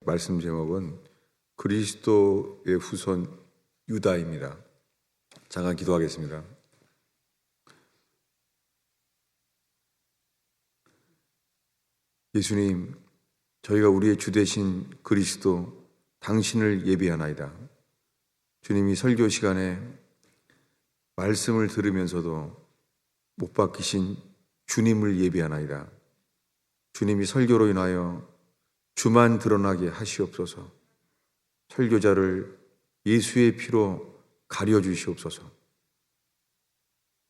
말씀 제목은 그리스도의 후손 유다입니다. 잠깐 기도하겠습니다. 예수님, 저희가 우리의 주 되신 그리스도 당신을 예비하나이다. 주님이 설교 시간에 말씀을 들으면서도 못 박히신 주님을 예비하나이다. 주님이 설교로 인하여 주만 드러나게 하시옵소서. 설교자를 예수의 피로 가려주시옵소서.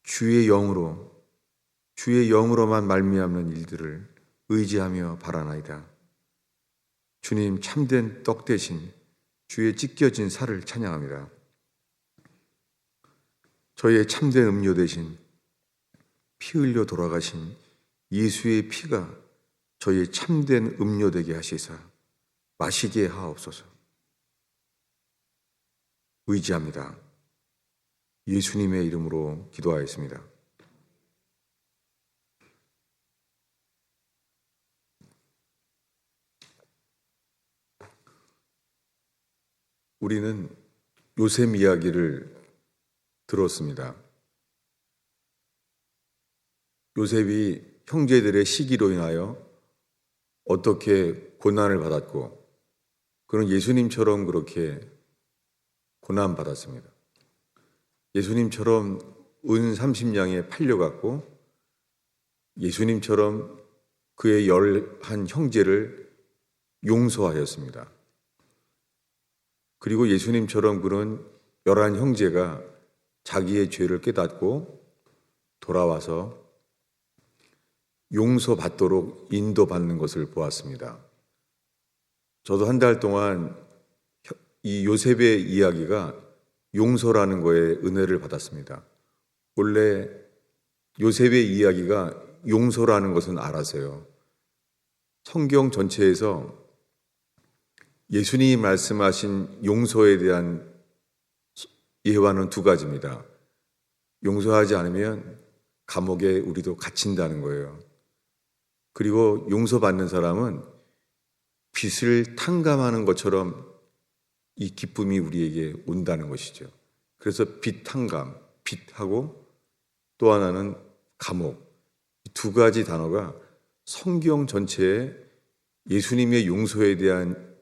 주의 영으로만 말미암는 일들을 의지하며 바라나이다. 주님, 참된 떡 대신 주의 찢겨진 살을 찬양합니다. 저희의 참된 음료 대신 피 흘려 돌아가신 예수의 피가 저희의 참된 음료 되게 하시사 마시게 하옵소서. 의지합니다. 예수님의 이름으로 기도하였습니다. 우리는 요셉 이야기를 들었습니다. 요셉이 형제들의 시기로 인하여 어떻게 고난을 받았고, 그는 예수님처럼 그렇게 고난받았습니다. 예수님처럼 은 30냥에 팔려갔고, 예수님처럼 그의 11 형제를 용서하였습니다. 그리고 예수님처럼 그는 11 형제가 자기의 죄를 깨닫고 돌아와서 용서받도록 인도받는 것을 보았습니다. 저도 한 달 동안 이 요셉의 이야기가 용서라는 거에 은혜를 받았습니다. 원래 요셉의 이야기가 용서라는 것은 알아서요. 성경 전체에서 예수님이 말씀하신 용서에 대한 예화는 2가지입니다. 용서하지 않으면 감옥에 우리도 갇힌다는 거예요. 그리고 용서받는 사람은 빚을 탕감하는 것처럼 이 기쁨이 우리에게 온다는 것이죠. 그래서 빚 탕감, 빚하고 또 하나는 감옥. 이 2가지 단어가 성경 전체에 예수님의 용서에 대한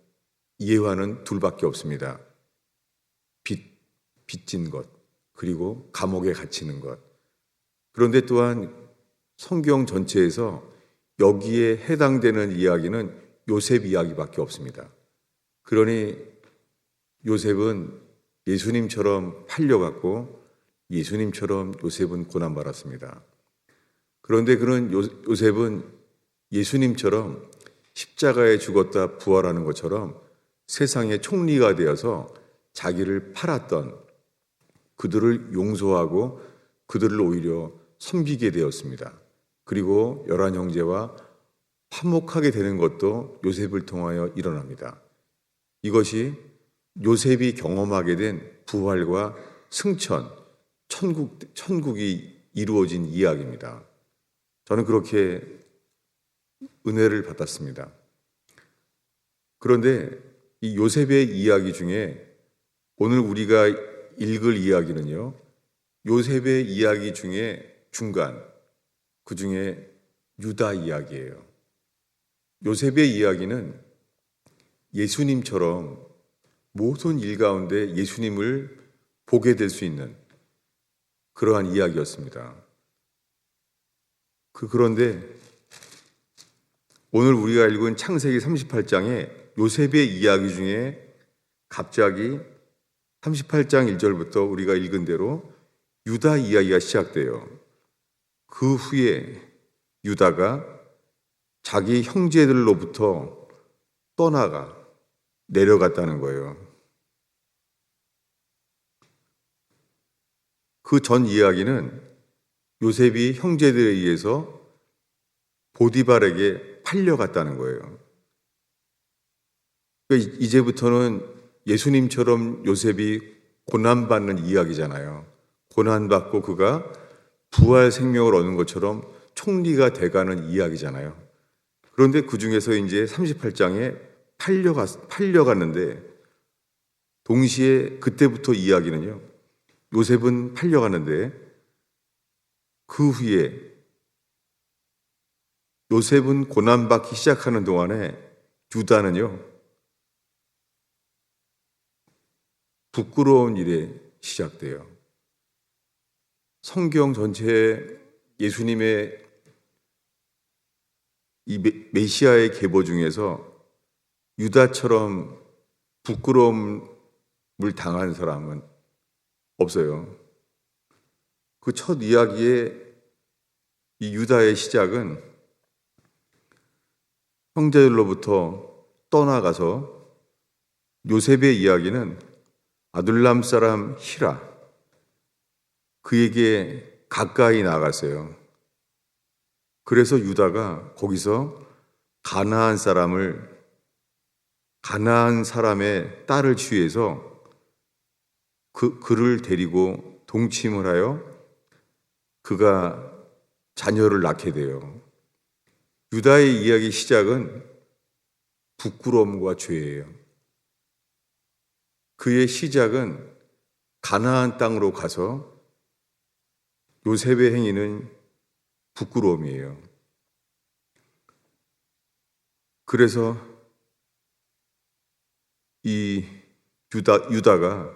예화는 2밖에 없습니다. 빚진 것, 그리고 감옥에 갇히는 것. 그런데 또한 성경 전체에서 여기에 해당되는 이야기는 요셉 이야기밖에 없습니다. 그러니 요셉은 예수님처럼 팔려갔고 예수님처럼 요셉은 고난받았습니다. 그런데 그런 요셉은 예수님처럼 십자가에 죽었다 부활하는 것처럼 세상의 총리가 되어서 자기를 팔았던 그들을 용서하고 그들을 오히려 섬기게 되었습니다. 그리고 11 형제와 화목하게 되는 것도 요셉을 통하여 일어납니다. 이것이 요셉이 경험하게 된 부활과 승천, 천국이 이루어진 이야기입니다. 저는 그렇게 은혜를 받았습니다. 그런데 이 요셉의 이야기 중에 오늘 우리가 읽을 이야기는요, 요셉의 이야기 중에 중간, 그 중에 유다 이야기예요. 요셉의 이야기는 예수님처럼 모든 일 가운데 예수님을 보게 될 수 있는 그러한 이야기였습니다. 그런데 오늘 우리가 읽은 창세기 38장에 요셉의 이야기 중에 갑자기 38장 1절부터 우리가 읽은 대로 유다 이야기가 시작돼요. 그 후에 유다가 자기 형제들로부터 떠나가 내려갔다는 거예요. 그 전 이야기는 요셉이 형제들에 의해서 보디발에게 팔려갔다는 거예요. 그러니까 이제부터는 예수님처럼 요셉이 고난받는 이야기잖아요. 고난받고 그가 부활 생명을 얻는 것처럼 총리가 돼가는 이야기잖아요. 그런데 그 중에서 이제 38장에 팔려갔는데 동시에 그때부터 이야기는요. 요셉은 팔려갔는데 그 후에 요셉은 고난받기 시작하는 동안에 유다는요. 부끄러운 일에 시작돼요. 성경 전체에 예수님의 이 메시아의 계보 중에서 유다처럼 부끄러움을 당한 사람은 없어요. 그 첫 이야기의 이 유다의 시작은 형제들로부터 떠나가서 요셉의 이야기는 아둘람 사람 히라 그에게 가까이 나갔어요. 그래서 유다가 거기서 가나안 사람의 딸을 취해서 그를 데리고 동침을 하여 그가 자녀를 낳게 돼요. 유다의 이야기 시작은 부끄러움과 죄예요. 그의 시작은 가나안 땅으로 가서 요셉의 행위는 부끄러움이에요. 그래서 이 유다가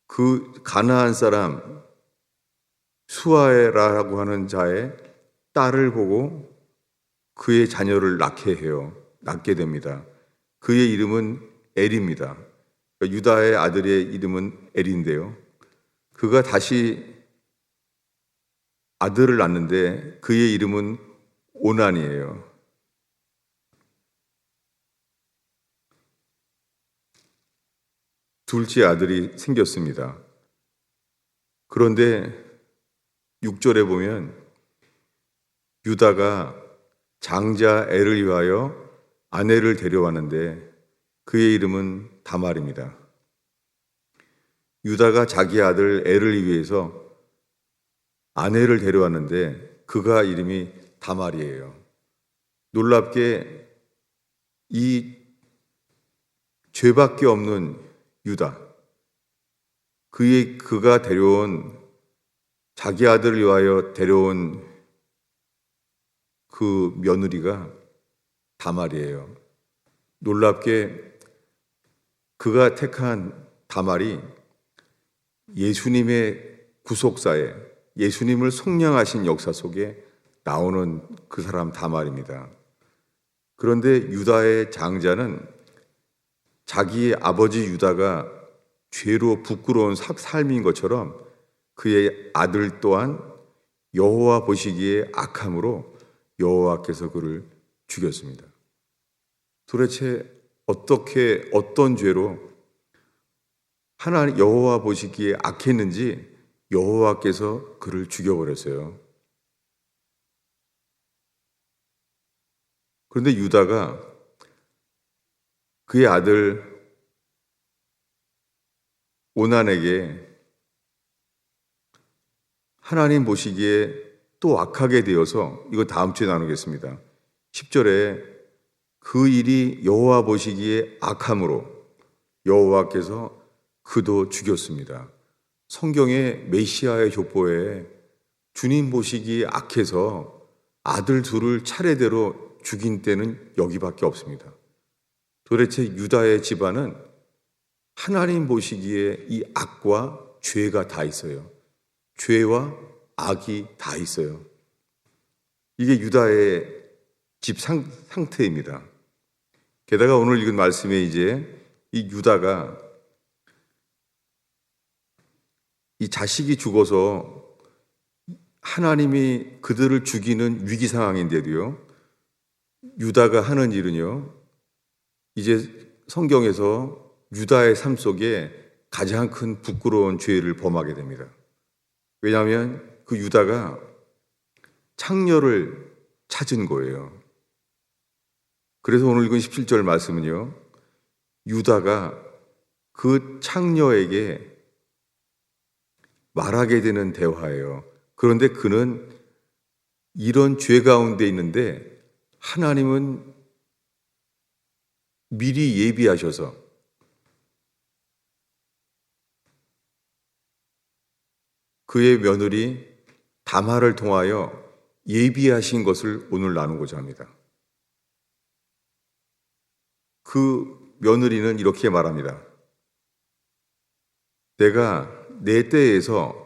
그 가나안 사람 수아라고 하는 자의 딸을 보고 그의 자녀를 낳게 됩니다. 그의 이름은 엘입니다. 그러니까 유다의 아들의 이름은 엘인데요. 그가 다시 아들을 낳는데 그의 이름은 오난이에요. 둘째 아들이 생겼습니다. 그런데 6절에 보면 유다가 장자 엘을 위하여 아내를 데려왔는데 그의 이름은 다말입니다. 유다가 자기 아들 엘을 위해서 아내를 데려왔는데 그가 이름이 다말이에요. 놀랍게 이 죄밖에 없는 유다, 그가 데려온 자기 아들을 위하여 데려온 그 며느리가 다말이에요. 놀랍게 그가 택한 다말이 예수님의 구속사에 예수님을 속량하신 역사 속에 나오는 그 사람 다말입니다. 그런데 유다의 장자는 자기의 아버지 유다가 죄로 부끄러운 삶인 것처럼 그의 아들 또한 여호와 보시기에 악함으로 여호와께서 그를 죽였습니다. 도대체 어떤 죄로 하나님 여호와 보시기에 악했는지 여호와께서 그를 죽여버렸어요. 그런데 유다가 그의 아들 오난에게 하나님 보시기에 또 악하게 되어서 이거 다음 주에 나누겠습니다. 10절에 그 일이 여호와 보시기에 악함으로 여호와께서 그도 죽였습니다. 성경의 메시아의 족보에 주님 보시기에 악해서 아들 둘을 차례대로 죽인 때는 여기밖에 없습니다. 도대체 유다의 집안은 하나님 보시기에 이 악과 죄가 다 있어요. 죄와 악이 다 있어요. 이게 유다의 집 상태입니다. 게다가 오늘 읽은 말씀에 이제 이 유다가 이 자식이 죽어서 하나님이 그들을 죽이는 위기 상황인데도요, 유다가 하는 일은요, 이제 성경에서 유다의 삶 속에 가장 큰 부끄러운 죄를 범하게 됩니다. 왜냐하면 그 유다가 창녀를 찾은 거예요. 그래서 오늘 읽은 17절 말씀은요, 유다가 그 창녀에게 말하게 되는 대화예요. 그런데 그는 이런 죄 가운데 있는데 하나님은 미리 예비하셔서 그의 며느리 다말을 통하여 예비하신 것을 오늘 나누고자 합니다. 그 며느리는 이렇게 말합니다. 내가 내 때에서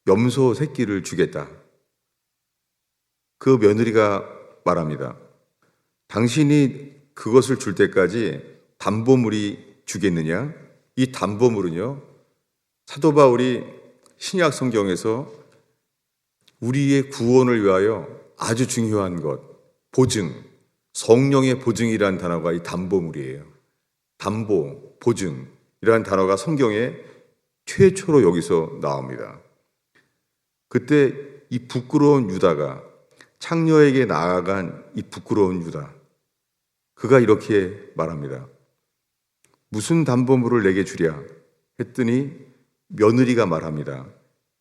염소 새끼를 주겠다. 그 며느리가 말합니다. 당신이 그것을 줄 때까지 담보물이 주겠느냐? 이 담보물은요, 사도 바울이 신약 성경에서 우리의 구원을 위하여 아주 중요한 것, 보증, 성령의 보증이라는 단어가 이 담보물이에요. 담보, 보증이라는 단어가 성경에 최초로 여기서 나옵니다. 그때 이 부끄러운 유다가 창녀에게 나아간 이 부끄러운 유다, 그가 이렇게 말합니다. 무슨 담보물을 내게 주랴 했더니 며느리가 말합니다.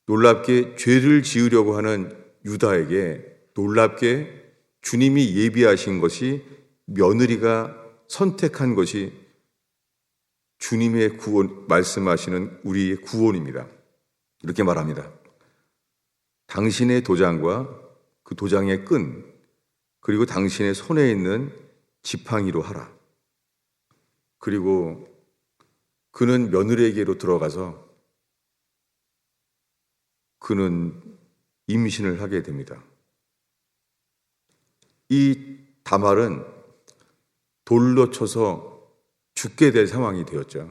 놀랍게 죄를 지으려고 하는 유다에게 놀랍게 주님이 예비하신 것이 며느리가 선택한 것이 주님의 구원, 말씀하시는 우리의 구원입니다. 이렇게 말합니다. 당신의 도장과 그 도장의 끈, 그리고 당신의 손에 있는 지팡이로 하라. 그리고 그는 며느리에게로 들어가서 그는 임신을 하게 됩니다. 이 다말은 돌로 쳐서 죽게 될 상황이 되었죠.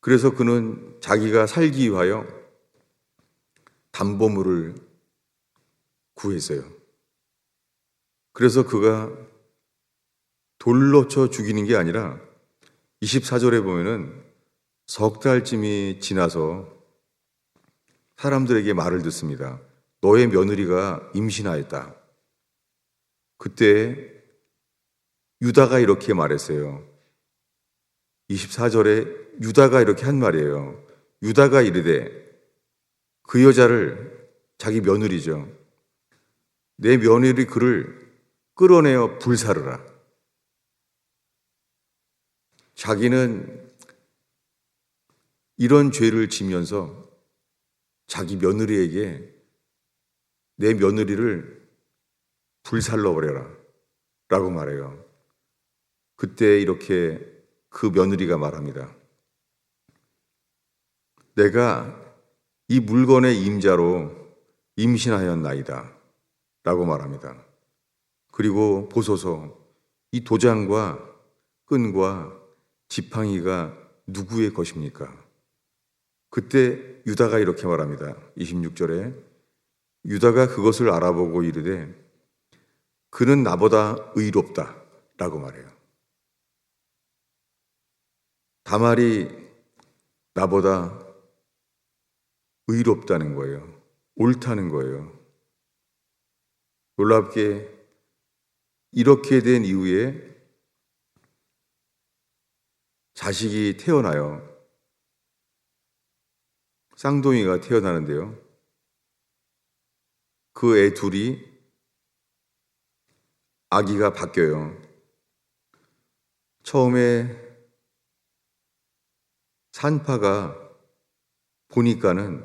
그래서 그는 자기가 살기 위하여 담보물을 구했어요. 그래서 그가 돌로 쳐 죽이는 게 아니라 24절에 보면은 석 달쯤이 지나서 사람들에게 말을 듣습니다. 너의 며느리가 임신하였다. 그때 유다가 이렇게 말했어요. 24절에 유다가 이렇게 한 말이에요. 유다가 이르되 그 여자를, 자기 며느리죠, 내 며느리 그를 끌어내어 불사르라. 자기는 이런 죄를 지면서 자기 며느리에게 내 며느리를 불살러버려라 라고 말해요. 그때 이렇게 그 며느리가 말합니다. 내가 이 물건의 임자로 임신하였나이다 라고 말합니다. 그리고 보소서, 이 도장과 끈과 지팡이가 누구의 것입니까? 그때 유다가 이렇게 말합니다. 26절에 유다가 그것을 알아보고 이르되 그는 나보다 의롭다 라고 말해요. 다말이 나보다 의롭다는 거예요. 옳다는 거예요. 놀랍게 이렇게 된 이후에 자식이 태어나요. 쌍둥이가 태어나는데요. 그 애 둘이 아기가 바뀌어요. 처음에 산파가 보니까는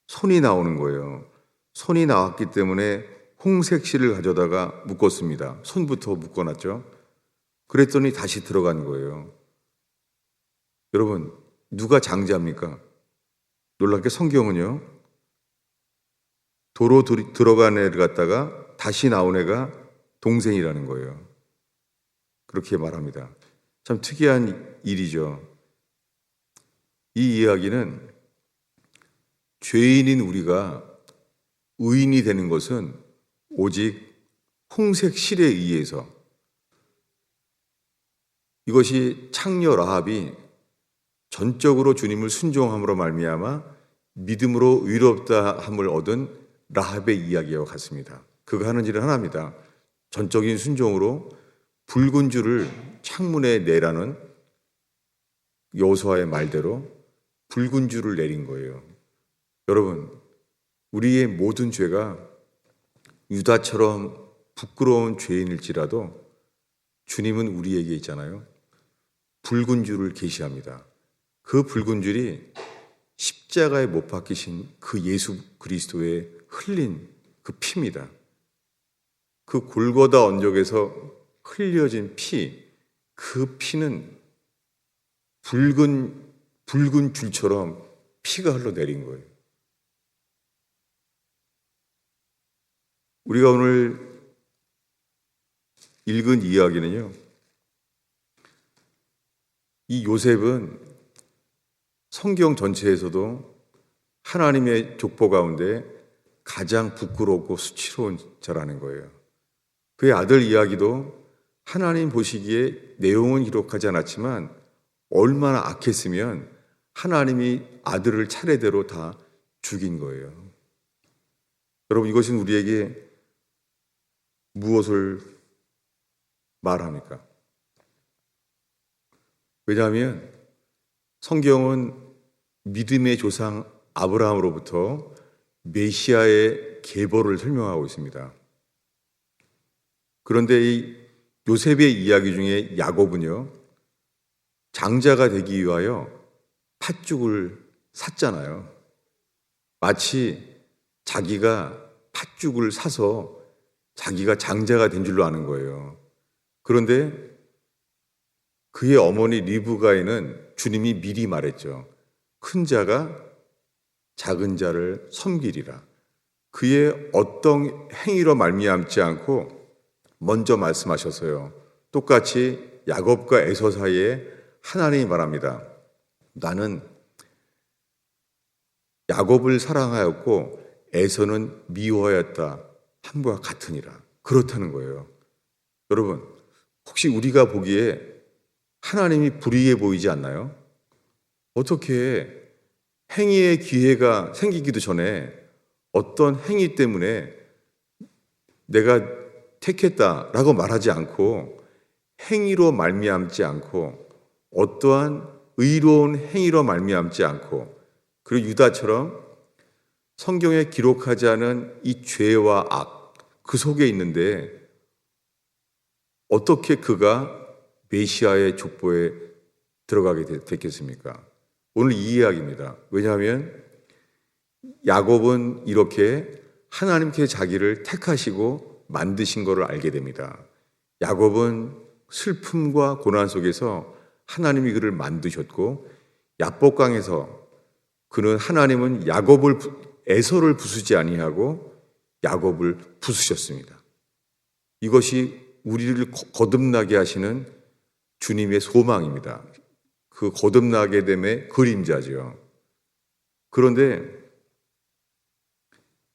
손이 나오는 거예요. 손이 나왔기 때문에 홍색 실을 가져다가 묶었습니다. 손부터 묶어놨죠. 그랬더니 다시 들어간 거예요. 여러분, 누가 장자입니까? 놀랍게 성경은요, 도로 들어간 애를 갖다가 다시 나온 애가 동생이라는 거예요. 그렇게 말합니다. 참 특이한 일이죠. 이 이야기는 죄인인 우리가 의인이 되는 것은 오직 홍색 실에 의해서, 이것이 창녀 라합이 전적으로 주님을 순종함으로 말미암아 믿음으로 의롭다 함을 얻은 라합의 이야기와 같습니다. 그가 하는 일은 하나입니다. 전적인 순종으로 붉은 줄을 창문에 내라는 여호수아의 말대로 붉은 줄을 내린 거예요. 여러분, 우리의 모든 죄가 유다처럼 부끄러운 죄인일지라도 주님은 우리에게 있잖아요. 붉은 줄을 계시합니다. 그 붉은 줄이 십자가에 못 박히신 그 예수 그리스도의 흘린 그 피입니다. 그 골고다 언덕에서 흘려진 피, 그 피는 붉은 줄처럼 피가 흘러내린 거예요. 우리가 오늘 읽은 이야기는요, 이 요셉은 성경 전체에서도 하나님의 족보 가운데 가장 부끄럽고 수치로운 자라는 거예요. 그의 아들 이야기도 하나님 보시기에 내용은 기록하지 않았지만 얼마나 악했으면 하나님이 아들을 차례대로 다 죽인 거예요. 여러분, 이것은 우리에게 무엇을 말합니까? 왜냐하면 성경은 믿음의 조상 아브라함으로부터 메시아의 계보를 설명하고 있습니다. 그런데 이 요셉의 이야기 중에 야곱은요, 장자가 되기 위하여 팥죽을 샀잖아요. 마치 자기가 팥죽을 사서 자기가 장자가 된 줄로 아는 거예요. 그런데 그의 어머니 리브가에는 주님이 미리 말했죠. 큰 자가 작은 자를 섬기리라. 그의 어떤 행위로 말미암지 않고 먼저 말씀하셨어요. 똑같이 야곱과 에서 사이에 하나님이 말합니다. 나는 야곱을 사랑하였고 에서는 미워하였다 함과 같으니라. 그렇다는 거예요. 여러분, 혹시 우리가 보기에 하나님이 불의해 보이지 않나요? 어떻게 행위의 기회가 생기기도 전에 어떤 행위 때문에 내가 택했다라고 말하지 않고 행위로 말미암지 않고 어떠한 의로운 행위로 말미암지 않고 그리고 유다처럼 성경에 기록하지 않은 이 죄와 악 그 속에 있는데 어떻게 그가 메시아의 족보에 들어가게 됐겠습니까? 오늘 이 이야기입니다. 왜냐하면 야곱은 이렇게 하나님께 자기를 택하시고 만드신 것을 알게 됩니다. 야곱은 슬픔과 고난 속에서 하나님이 그를 만드셨고 야복강에서 그는 하나님은 에서를 부수지 아니하고 야곱을 부수셨습니다. 이것이 우리를 거듭나게 하시는 주님의 소망입니다. 그 거듭나게 됨의 그림자죠. 그런데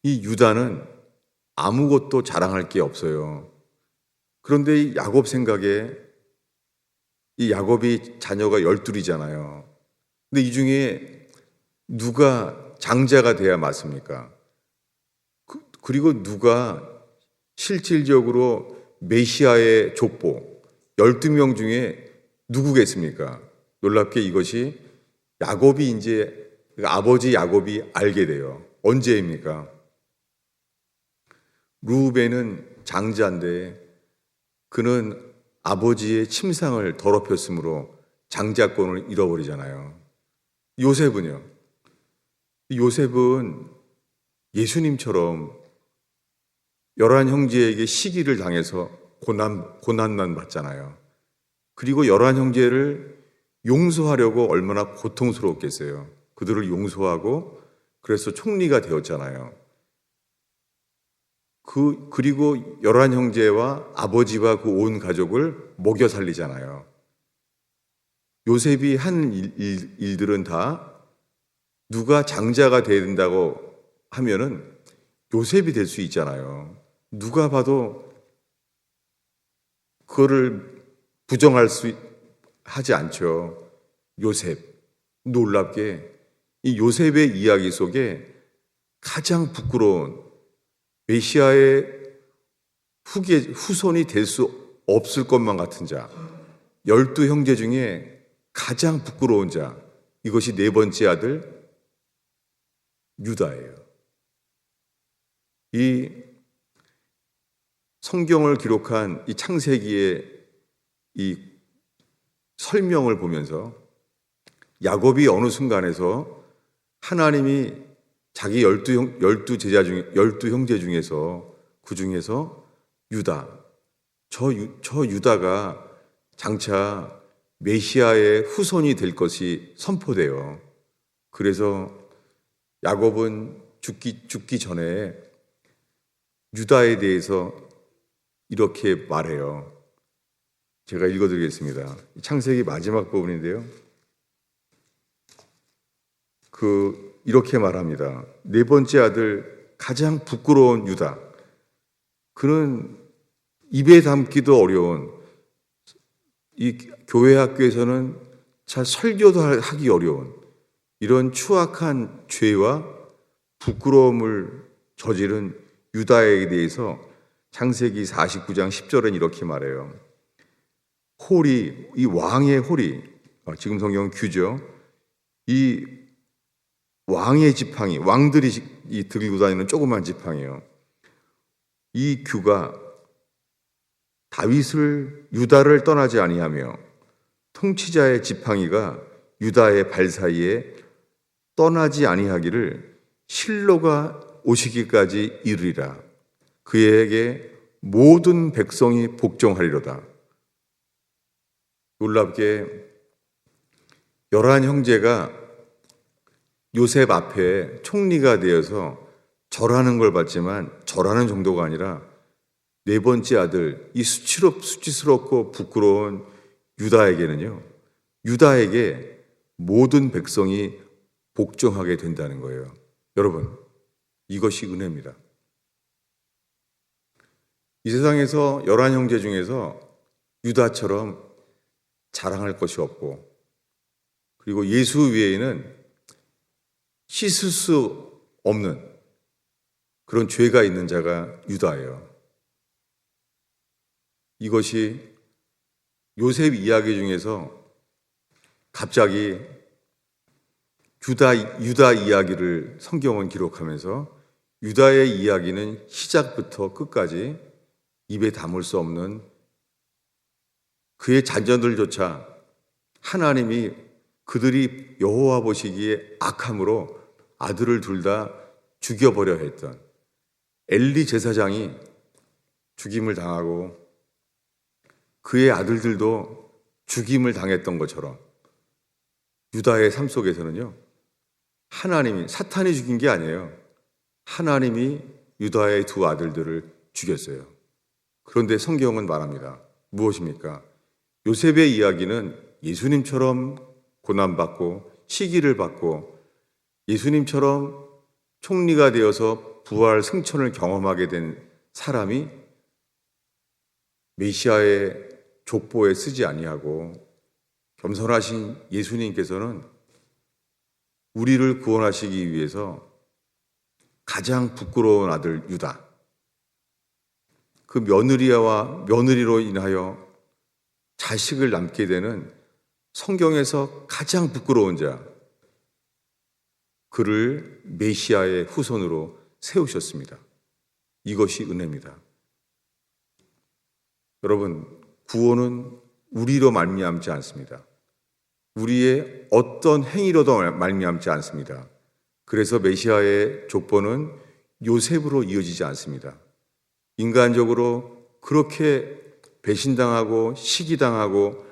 이 유다는 아무것도 자랑할 게 없어요. 그런데 이 야곱 생각에 이 야곱이 자녀가 12이잖아요. 근데 이 중에 누가 장자가 돼야 맞습니까? 그리고 누가 실질적으로 메시아의 족보 12명 중에 누구겠습니까? 놀랍게 이것이 야곱이 이제 아버지 야곱이 알게 돼요. 언제입니까? 루벤은 장자인데 그는 아버지의 침상을 더럽혔으므로 장자권을 잃어버리잖아요. 요셉은요? 요셉은 예수님처럼 11 형제에게 시기를 당해서 고난만 받잖아요. 그리고 11 형제를 용서하려고 얼마나 고통스러웠겠어요. 그들을 용서하고 그래서 총리가 되었잖아요. 그리고 11 형제와 아버지와 그 온 가족을 먹여 살리잖아요. 요셉이 한 일들은 다 누가 장자가 돼야 된다고 하면은 요셉이 될 수 있잖아요. 누가 봐도 그거를 하지 않죠. 요셉. 놀랍게 이 요셉의 이야기 속에 가장 부끄러운 메시아의 후손이 될 수 없을 것만 같은 자, 12 형제 중에 가장 부끄러운 자, 이것이 네 번째 아들 유다예요. 이 성경을 기록한 이 창세기의 이 설명을 보면서 야곱이 어느 순간에서 하나님이 자기 열두 제자 중에, 12형제 중에서 그 중에서 유다, 저 유다가 장차 메시아의 후손이 될 것이 선포돼요. 그래서 야곱은 죽기 전에 유다에 대해서 이렇게 말해요. 제가 읽어드리겠습니다. 창세기 마지막 부분인데요. 이렇게 말합니다. 네 번째 아들, 가장 부끄러운 유다. 그는 입에 담기도 어려운, 이 교회 학교에서는 잘 설교도 하기 어려운 이런 추악한 죄와 부끄러움을 저지른 유다에 대해서 창세기 49장 10절은 이렇게 말해요. 홀이, 이 왕의 홀이, 지금 성경은 규죠. 이 왕의 지팡이, 왕들이 들고 다니는 조그만 지팡이요. 이 규가 다윗을, 유다를 떠나지 아니하며 통치자의 지팡이가 유다의 발 사이에 떠나지 아니하기를 실로가 오시기까지 이르리라. 그에게 모든 백성이 복종하리로다. 놀랍게 11형제가 요셉 앞에 총리가 되어서 절하는 걸 봤지만 절하는 정도가 아니라 네 번째 아들, 이 수치스럽고 부끄러운 유다에게는요, 유다에게 모든 백성이 복종하게 된다는 거예요. 여러분, 이것이 은혜입니다. 이 세상에서 11형제 중에서 유다처럼 자랑할 것이 없고, 그리고 예수 외에는 씻을 수 없는 그런 죄가 있는 자가 유다예요. 이것이 요셉 이야기 중에서 갑자기 유다 이야기를 성경은 기록하면서 유다의 이야기는 시작부터 끝까지 입에 담을 수 없는 그의 자녀들조차 하나님이 그들이 여호와 보시기에 악함으로 아들을 둘 다 죽여버려 했던 엘리 제사장이 죽임을 당하고 그의 아들들도 죽임을 당했던 것처럼 유다의 삶 속에서는요, 하나님이, 사탄이 죽인 게 아니에요. 하나님이 유다의 두 아들들을 죽였어요. 그런데 성경은 말합니다. 무엇입니까? 요셉의 이야기는 예수님처럼 고난받고 시기를 받고 예수님처럼 총리가 되어서 부활 승천을 경험하게 된 사람이 메시아의 족보에 쓰지 아니하고 겸손하신 예수님께서는 우리를 구원하시기 위해서 가장 부끄러운 아들 유다, 그 며느리로 인하여 자식을 낳게 되는 성경에서 가장 부끄러운 자, 그를 메시아의 후손으로 세우셨습니다. 이것이 은혜입니다. 여러분, 구원은 우리로 말미암지 않습니다. 우리의 어떤 행위로도 말미암지 않습니다. 그래서 메시아의 족보는 요셉으로 이어지지 않습니다. 인간적으로 그렇게 배신당하고 시기당하고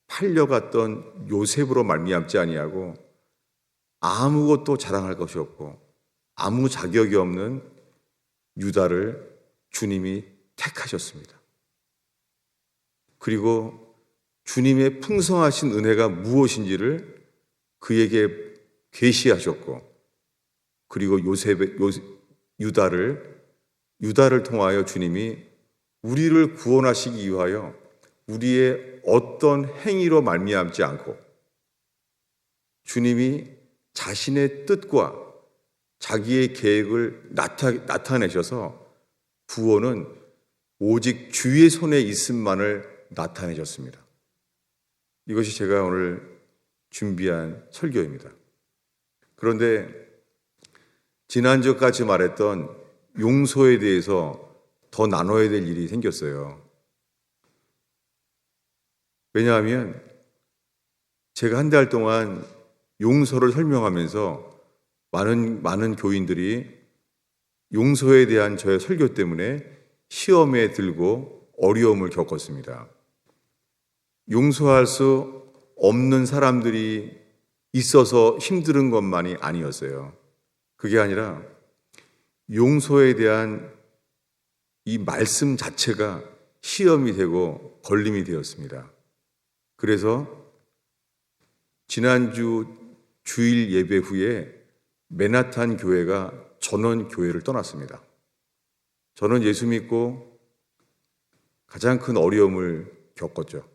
팔려갔던 요셉으로 말미암지 아니하고 아무것도 자랑할 것이 없고 아무 자격이 없는 유다를 주님이 택하셨습니다. 그리고 주님의 풍성하신 은혜가 무엇인지를 그에게 계시하셨고, 그리고 유다를 통하여 주님이 우리를 구원하시기 위하여 우리의 어떤 행위로 말미암지 않고 주님이 자신의 뜻과 자기의 계획을 나타내셔서 구원은 오직 주의 손에 있음만을 나타내셨습니다. 이것이 제가 오늘 준비한 설교입니다. 그런데 지난주까지 말했던 용서에 대해서 더 나눠야 될 일이 생겼어요. 왜냐하면 제가 한 달 동안 용서를 설명하면서 많은 교인들이 용서에 대한 저의 설교 때문에 시험에 들고 어려움을 겪었습니다. 용서할 수 없는 사람들이 있어서 힘든 것만이 아니었어요. 그게 아니라 용서에 대한 이 말씀 자체가 시험이 되고 걸림이 되었습니다. 그래서 지난주 주일 예배 후에 맨하탄 교회가 전원 교회를 떠났습니다. 저는 예수 믿고 가장 큰 어려움을 겪었죠.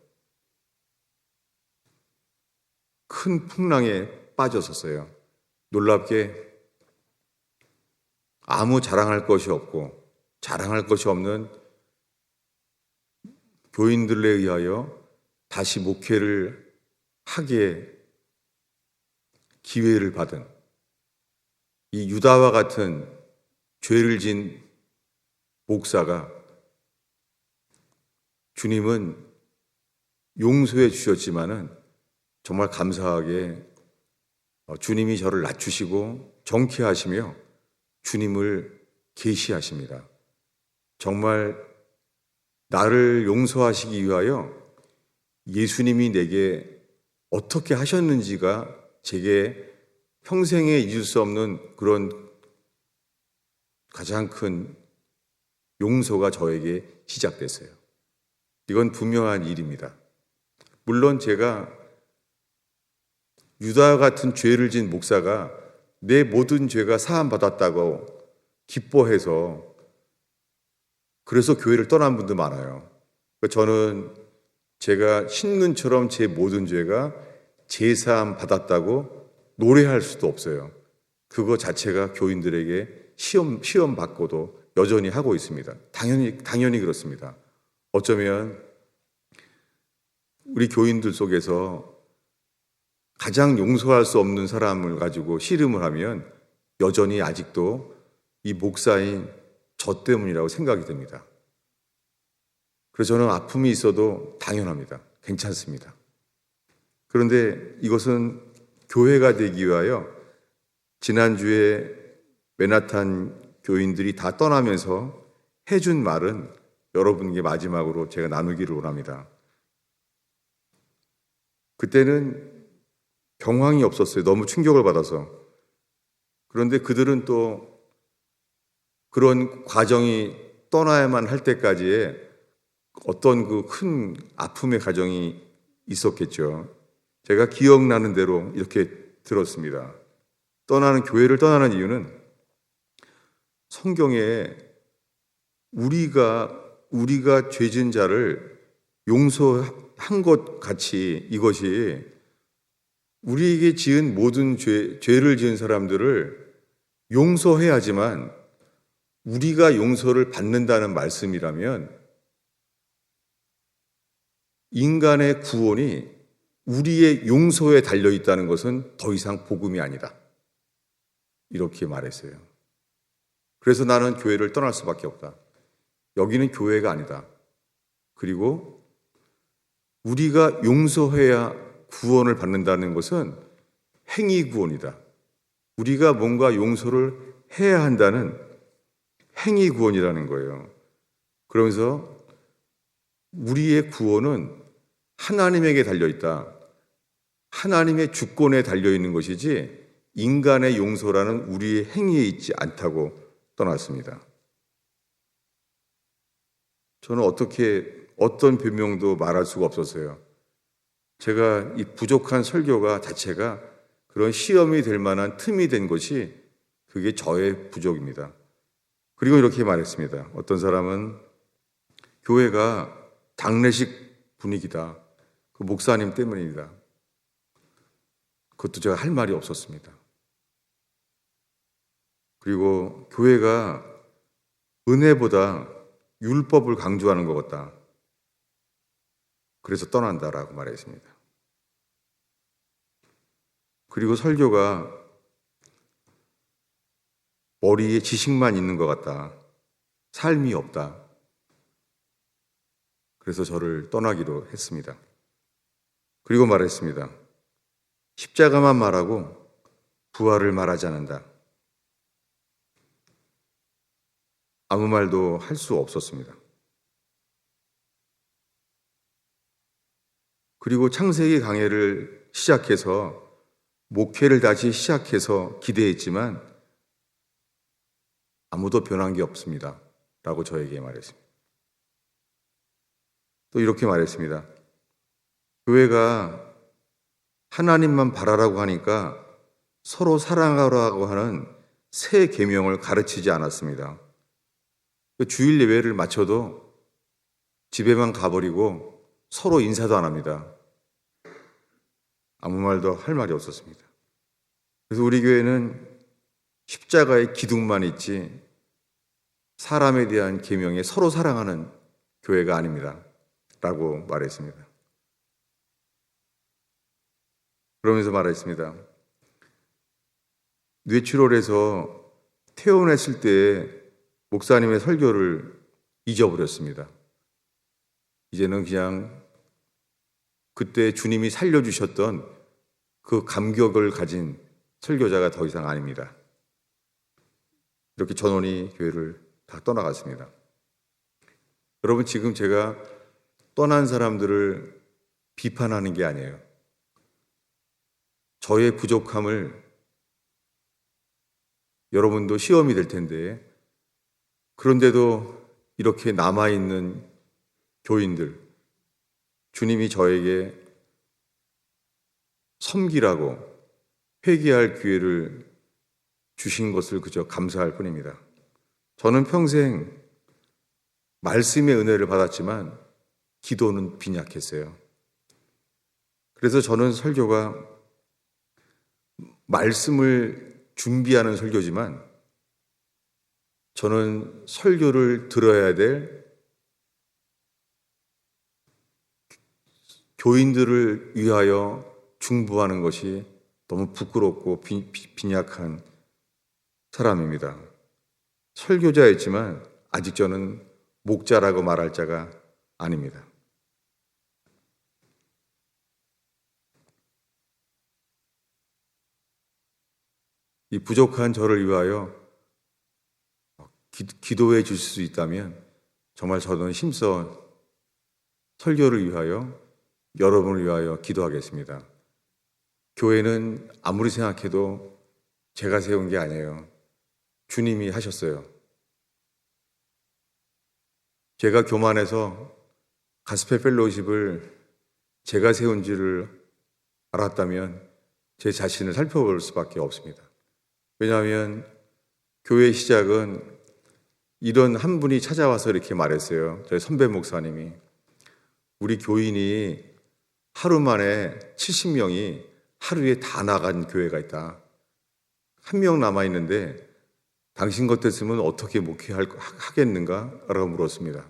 큰 풍랑에 빠졌었어요. 놀랍게 아무 자랑할 것이 없고 자랑할 것이 없는 교인들에 의하여 다시 목회를 하게 기회를 받은 이 유다와 같은 죄를 진 목사가 주님은 용서해 주셨지만은 정말 감사하게 주님이 저를 낮추시고 정케하시며 주님을 계시하십니다. 정말 나를 용서하시기 위하여 예수님이 내게 어떻게 하셨는지가 제게 평생에 잊을 수 없는 그런 가장 큰 용서가 저에게 시작됐어요. 이건 분명한 일입니다. 물론 제가 유다와 같은 죄를 진 목사가 내 모든 죄가 사함받았다고 기뻐해서 그래서 교회를 떠난 분도 많아요. 저는 제가 신눈처럼 제 모든 죄가 제사함 받았다고 노래할 수도 없어요. 그거 자체가 교인들에게 시험 받고도 여전히 하고 있습니다. 당연히 그렇습니다. 어쩌면 우리 교인들 속에서 가장 용서할 수 없는 사람을 가지고 씨름을 하면 여전히 아직도 이 목사인 저 때문이라고 생각이 듭니다. 그래서 저는 아픔이 있어도 당연합니다. 괜찮습니다. 그런데 이것은 교회가 되기 위하여 지난주에 맨하탄 교인들이 다 떠나면서 해준 말은 여러분께 마지막으로 제가 나누기를 원합니다. 그때는 경황이 없었어요. 너무 충격을 받아서. 그런데 그들은 또 그런 과정이 떠나야만 할 때까지의 어떤 그 큰 아픔의 과정이 있었겠죠. 제가 기억나는 대로 이렇게 들었습니다. 교회를 떠나는 이유는 성경에 우리가 죄진 자를 용서한 것 같이 이것이 우리에게 지은 모든 죄를 지은 사람들을 용서해야지만 우리가 용서를 받는다는 말씀이라면 인간의 구원이 우리의 용서에 달려있다는 것은 더 이상 복음이 아니다. 이렇게 말했어요. 그래서 나는 교회를 떠날 수밖에 없다. 여기는 교회가 아니다. 그리고 우리가 용서해야 구원을 받는다는 것은 행위 구원이다. 우리가 뭔가 용서를 해야 한다는 행위 구원이라는 거예요. 그러면서 우리의 구원은 하나님에게 달려있다. 하나님의 주권에 달려있는 것이지 인간의 용서라는 우리의 행위에 있지 않다고 떠났습니다. 저는 어떤 변명도 말할 수가 없었어요. 제가 이 부족한 설교가 자체가 그런 시험이 될 만한 틈이 된 것이 그게 저의 부족입니다. 그리고 이렇게 말했습니다. 어떤 사람은 교회가 장례식 분위기다. 그 목사님 때문입니다. 그것도 제가 할 말이 없었습니다. 그리고 교회가 은혜보다 율법을 강조하는 것 같다. 그래서 떠난다라고 말했습니다. 그리고 설교가 머리에 지식만 있는 것 같다. 삶이 없다. 그래서 저를 떠나기로 했습니다. 그리고 말했습니다. 십자가만 말하고 부활을 말하지 않는다. 아무 말도 할 수 없었습니다. 그리고 창세기 강해를 시작해서 목회를 다시 시작해서 기대했지만 아무도 변한 게 없습니다. 라고 저에게 말했습니다. 또 이렇게 말했습니다. 교회가 하나님만 바라라고 하니까 서로 사랑하라고 하는 새 계명을 가르치지 않았습니다. 주일 예배를 마쳐도 집에만 가버리고 서로 인사도 안 합니다. 아무 말도 할 말이 없었습니다. 그래서 우리 교회는 십자가의 기둥만 있지 사람에 대한 계명에 서로 사랑하는 교회가 아닙니다. 라고 말했습니다. 그러면서 말했습니다. 뇌출혈해서 퇴원했을 때 목사님의 설교를 잊어버렸습니다. 이제는 그냥 그때 주님이 살려주셨던 그 감격을 가진 설교자가 더 이상 아닙니다. 이렇게 전원이 교회를 다 떠나갔습니다. 여러분, 지금 제가 떠난 사람들을 비판하는 게 아니에요. 저의 부족함을 여러분도 시험이 될 텐데, 그런데도 이렇게 남아있는 교인들, 주님이 저에게 섬기라고 회개할 기회를 주신 것을 그저 감사할 뿐입니다. 저는 평생 말씀의 은혜를 받았지만 기도는 빈약했어요. 그래서 저는 설교가 말씀을 준비하는 설교지만 저는 설교를 들어야 될 교인들을 위하여 중보하는 것이 너무 부끄럽고 빈약한 사람입니다. 설교자였지만 아직 저는 목자라고 말할 자가 아닙니다. 이 부족한 저를 위하여 기도해 주실 수 있다면 정말 저는 힘써 설교를 위하여 여러분을 위하여 기도하겠습니다. 교회는 아무리 생각해도 제가 세운 게 아니에요. 주님이 하셨어요. 제가 교만해서 가스페 펠로우십을 제가 세운지를 알았다면 제 자신을 살펴볼 수밖에 없습니다. 왜냐하면 교회 시작은 이런 한 분이 찾아와서 이렇게 말했어요. 저희 선배 목사님이 우리 교인이 하루 만에 70명이 하루에 다 나간 교회가 있다. 한 명 남아있는데 당신 같았으면 어떻게 목회하겠는가? 라고 물었습니다.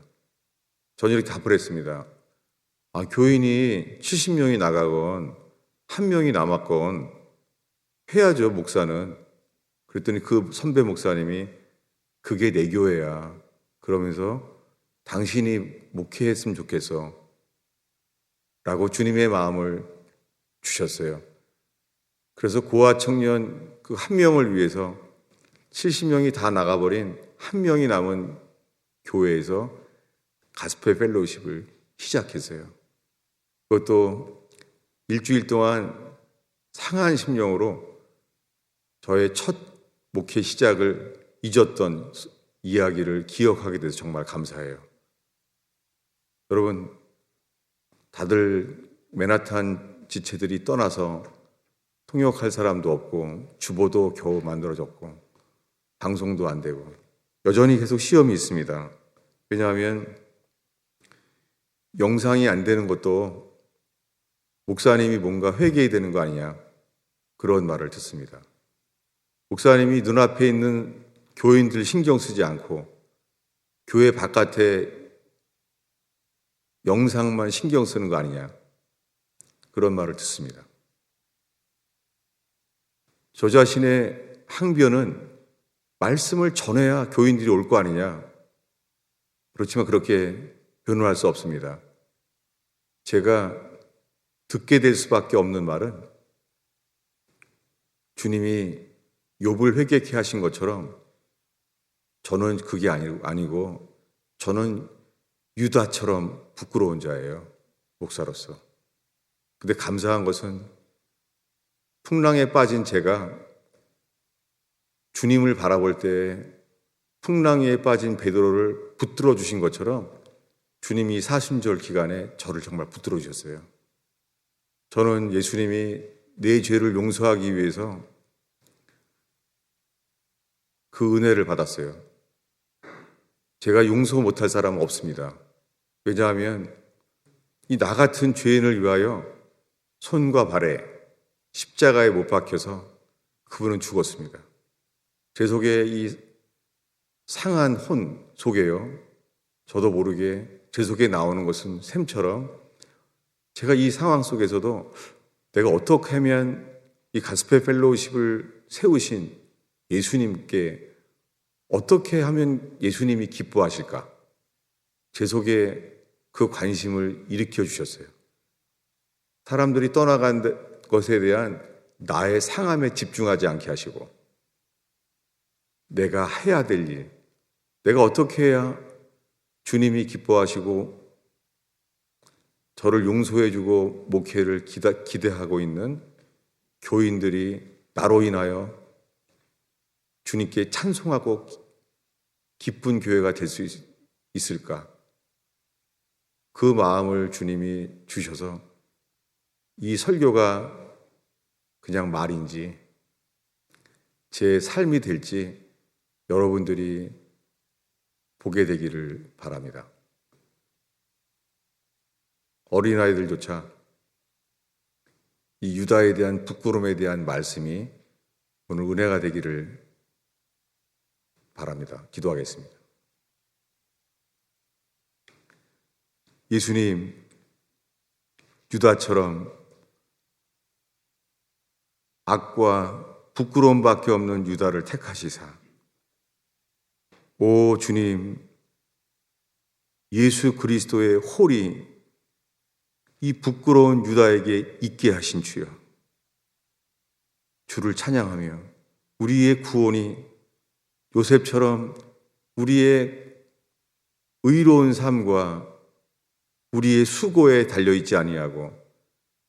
저는 이렇게 답을 했습니다. 교인이 70명이 나가건 한 명이 남았건 해야죠, 목사는. 그랬더니 그 선배 목사님이 그게 내 교회야. 그러면서 당신이 목회했으면 좋겠어. 라고 주님의 마음을 주셨어요. 그래서 고아 청년 그 한 명을 위해서 70명이 다 나가버린 한 명이 남은 교회에서 가스펠 펠로우십을 시작했어요. 그것도 일주일 동안 상한 심령으로 저의 첫 목회 시작을 잊었던 이야기를 기억하게 돼서 정말 감사해요. 여러분, 다들 맨하탄 지체들이 떠나서 통역할 사람도 없고 주보도 겨우 만들어졌고 방송도 안 되고 여전히 계속 시험이 있습니다. 왜냐하면 영상이 안 되는 것도 목사님이 뭔가 회개해야 되는 거 아니냐 그런 말을 듣습니다. 목사님이 눈앞에 있는 교인들 신경 쓰지 않고 교회 바깥에 영상만 신경 쓰는 거 아니냐 그런 말을 듣습니다. 저 자신의 항변은 말씀을 전해야 교인들이 올 거 아니냐. 그렇지만 그렇게 변호할 수 없습니다. 제가 듣게 될 수밖에 없는 말은 주님이 욥을 회개케 하신 것처럼 저는 그게 아니고 저는 유다처럼 부끄러운 자예요. 목사로서. 근데 감사한 것은 풍랑에 빠진 제가 주님을 바라볼 때 풍랑에 빠진 베드로를 붙들어 주신 것처럼 주님이 사순절 기간에 저를 정말 붙들어 주셨어요. 저는 예수님이 내 죄를 용서하기 위해서 그 은혜를 받았어요. 제가 용서 못할 사람은 없습니다. 왜냐하면 이 나 같은 죄인을 위하여 손과 발에 십자가에 못 박혀서 그분은 죽었습니다. 제 속에 이 상한 혼 속에요. 저도 모르게 제 속에 나오는 것은 샘처럼 제가 이 상황 속에서도 내가 어떻게 하면 이 가스펠 펠로우십을 세우신 예수님께 어떻게 하면 예수님이 기뻐하실까? 제 속에 그 관심을 일으켜 주셨어요. 사람들이 떠나간 것에 대한 나의 상함에 집중하지 않게 하시고 내가 해야 될 일, 내가 어떻게 해야 주님이 기뻐하시고 저를 용서해주고 목회를 기대하고 있는 교인들이 나로 인하여 주님께 찬송하고 기쁜 교회가 될 수 있을까? 그 마음을 주님이 주셔서 이 설교가 그냥 말인지 제 삶이 될지 여러분들이 보게 되기를 바랍니다. 어린아이들조차 이 유다에 대한 부끄러움에 대한 말씀이 오늘 은혜가 되기를 바랍니다. 기도하겠습니다. 예수님, 유다처럼 악과 부끄러움밖에 없는 유다를 택하시사 오 주님, 예수 그리스도의 홀이 이 부끄러운 유다에게 있게 하신 주여, 주를 찬양하며 우리의 구원이 요셉처럼 우리의 의로운 삶과 우리의 수고에 달려있지 아니하고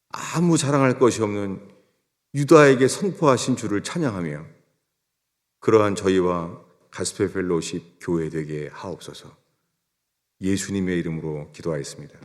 아무 자랑할 것이 없는 유다에게 선포하신 주를 찬양하며 그러한 저희와 가스펠 펠로우십 교회 되게 하옵소서. 예수님의 이름으로 기도하였습니다.